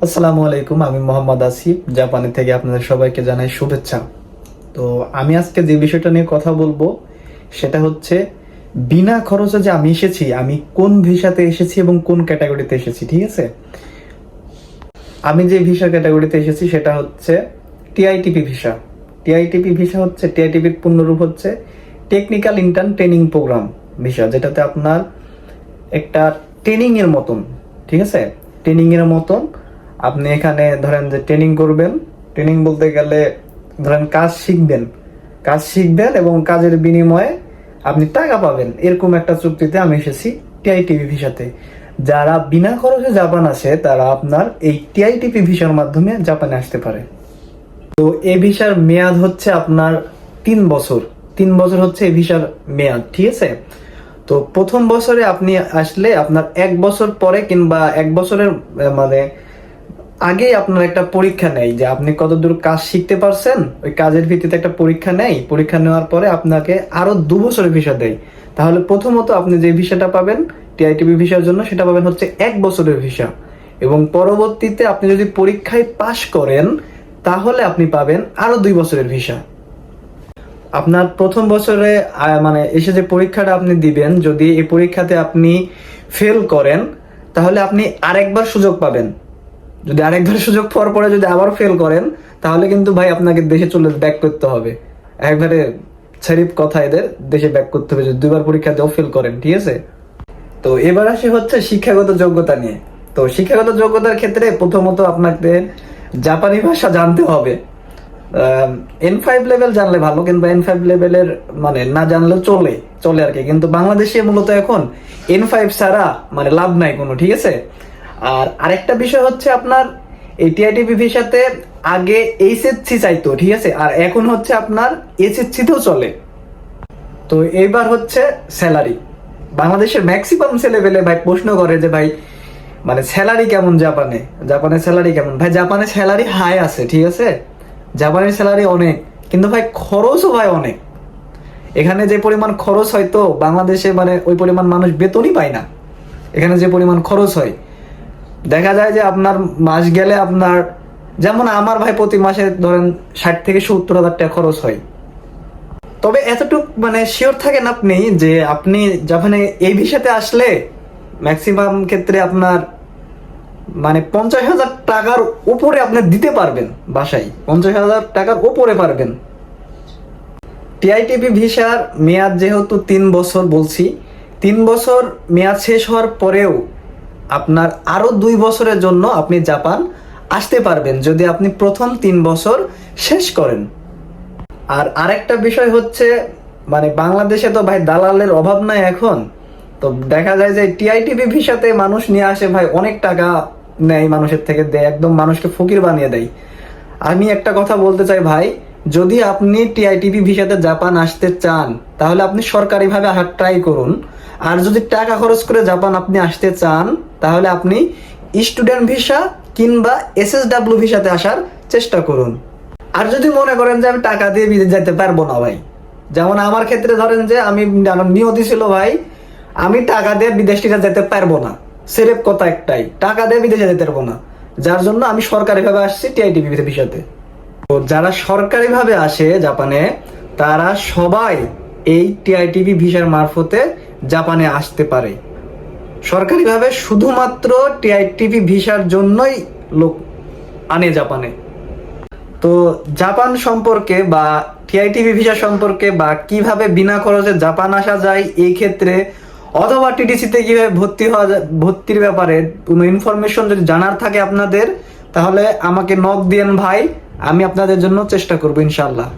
আসসালামু আলাইকুম, আমি মোহাম্মদ আসিফ জাপানে থেকে আপনাদের সবাইকে জানাই শুভেচ্ছা। তো আমি আজকে যে বিষয়টা নিয়ে কথা বলবো সেটা হচ্ছে বিনা খরচে যে আমি এসেছি, আমি কোন ভিসাতে এসেছি এবং কোন ক্যাটাগরিতে এসেছি। ঠিক আছে, আমি যে ভিসা ক্যাটাগরিতে এসেছি সেটা হচ্ছে টিআইটিপি ভিসা। টিআইটিপি ভিসা হচ্ছে, টিআইটিপির পূর্ণরূপ হচ্ছে technical intern training programme visa, যেটাতে আপনার একটা ট্রেনিং এর মতন, ঠিক আছে, ট্রেনিং এর মতন আপনি এখানে ধরেন যে ট্রেনিং করবেন। ট্রেনিং বলতে গেলে ধরেন কাজ শিখবেন এবং কাজের বিনিময়ে আপনি টাকা পাবেন, এরকম একটা চুক্তিতে আমি এসেছি টিআইটিপি ভিসাতে। যারা বিনা খরচে জাপান আসে তারা আপনার এই টিআইটিপি ভিসার মাধ্যমে জাপানে আসতে পারে। তো এই ভিসার মেয়াদ হচ্ছে আপনার 3 বছর। 3 বছর হচ্ছে এই ভিসার মেয়াদ, ঠিক আছে। তো প্রথম বছরে আপনি আসলে আপনার 1 বছর পরে কিংবা 1 বছরের মানে আগেই আপনার একটা পরীক্ষা নেয় যে আপনি কতদূর কাজ শিখতে পারছেন। ওই কাজের ভিত্তিতে একটা পরীক্ষা নেয়, পরীক্ষা নেওয়ার পরে আপনাকে আরো 2 বছরের ভিসা দেয়। তাহলে প্রথমত আপনি যে ভিসাটা পাবেন টিআইটিপি ভিসার জন্য, সেটা পাবেন হচ্ছে 1 বছরের ভিসা, এবং পরবর্তীতে আপনি যদি পরীক্ষায় পাশ করেন তাহলে আপনি পাবেন আরো 2 বছরের ভিসা। আপনার প্রথম বছরে মানে এসে যে পরীক্ষাটা আপনি দিবেন, যদি এই পরীক্ষাতে আপনি ফেল করেন তাহলে আপনি আরেকবার সুযোগ পাবেন। যদি আরেকবার সুযোগ পাওয়ার পরে যদি আবার ফেল করেন তাহলে কিন্তু ভাই আপনাকে দেশে চলে ব্যাক করতে হবে। একবারে শরীফ কথা, এদের দেশে ব্যাক করতে হবে যদি 2বার পরীক্ষা দিয়েও ফেল করেন, ঠিক আছে। তো এবার আসি হচ্ছে শিক্ষাগত যোগ্যতা নিয়ে। তো শিক্ষাগত যোগ্যতার ক্ষেত্রে প্রথমত আপনাকে জাপানি ভাষা জানতে হবে। N5 লেভেল জানলে ভালো, কিন্তু N5 লেভেলের মানে না জানলেও চলে আর কি। কিন্তু বাংলাদেশে মূলত এখন N5 ছাড়া মানে লাভ নাই কোনো, ঠিক আছে। আর আরেকটা বিষয় হচ্ছে আপনার এই টিআইটিপি ভিসাতে আগে এইচএসসি চাইতো, ঠিক আছে, আর এখন হচ্ছে আপনার এসএসসি তেও চলে। তো এইবার হচ্ছে স্যালারি। বাংলাদেশের ম্যাক্সিমাম ছেলেপেলে ভাই প্রশ্ন করে যে ভাই মানে স্যালারি কেমন জাপানে স্যালারি কেমন। ভাই জাপানে স্যালারি হাই আছে, ঠিক আছে, জাপানের স্যালারি অনেক, কিন্তু ভাই খরচও ভাই অনেক। এখানে যে পরিমাণ খরচ হয় তো বাংলাদেশে মানে ওই পরিমাণ মানুষ বেতনই পায় না। এখানে যে পরিমাণ খরচ হয় দেখা যায় যে আপনার মাস গেলে আপনার, যেমন আমার ভাই প্রতি মাসে ধরেন 60 থেকে 70 হাজার টাকা খরচ হয়। তবে এতটুক মানে শিওর থাকেন আপনি যে আপনি জাপানে এই ভিসাতে আসলে ম্যাক্সিমাম ক্ষেত্রে আপনার মানে 50,000 টাকার উপরে আপনি দিতে পারবেন বাসায়, 50,000 টাকার উপরে পারবেন। টিআইটিপি ভিসার মেয়াদ যেহেতু 3 বছর বলছি, 3 বছর মেয়াদ শেষ হওয়ার পরেও আপনার আরো 2 বছরের জন্য আপনি জাপান আসতে পারবেন যদি আপনি প্রথম 3 বছর শেষ করেন। আর আরেকটা বিষয় হচ্ছে মানে বাংলাদেশে তো ভাই দালালের অভাব নাই এখন। তো দেখা যায় যে টিআইটিপি ভিসাতে মানুষ নিয়ে আসে ভাই, অনেক টাকা নেয় মানুষের থেকে, দেয় একদম মানুষকে ফকির বানিয়ে দেয়। আমি একটা কথা বলতে চাই ভাই, যদি আপনি টিআইটিপি ভিসাতে জাপান আসতে চান তাহলে আপনি সরকারিভাবে আসার ট্রাই করুন। আর যদি টাকা খরচ করে জাপান আপনি আসতে চান তাহলে আপনি স্টুডেন্ট ভিসা কিংবা এসএসডব্লিউ ভিসাতে আসার চেষ্টা করুন। আর যদি মনে করেন যে আমি টাকা দিয়ে বিদেশ যেতে পারবো না ভাই, যেমন আমার ক্ষেত্রে ধরেন যে আমি নিয়তি ছিল ভাই আমি টাকা দিয়ে বিদেশটিতে যেতে পারবো না, সেরেফ কথা একটাই, টাকা দিয়ে বিদেশে যেতে পারবো না, যার জন্য আমি সরকারিভাবে আসছি টিআইটিপি ভিসাতে। তো যারা সরকারিভাবে আসে জাপানে তারা সবাই এই টিআইটিপি ভিসার মারফতে জাপানে আসতে পারে। সরকারিভাবে শুধুমাত্র টিআইটিপি ভিসার জন্যই লোক আনে জাপানে। তো জাপান সম্পর্কে বা টিআইটিপি ভিসা সম্পর্কে বা কিভাবে বিনা খরচে জাপান আসা যায় এই ক্ষেত্রে, অথবা টিটিসিতে কিভাবে ভর্তির ব্যাপারে কোনো ইনফরমেশন যদি জানার থাকে আপনাদের, তাহলে আমাকে নক দিয়েন ভাই, আমি আপনাদের জন্য চেষ্টা করবো ইনশাল্লাহ।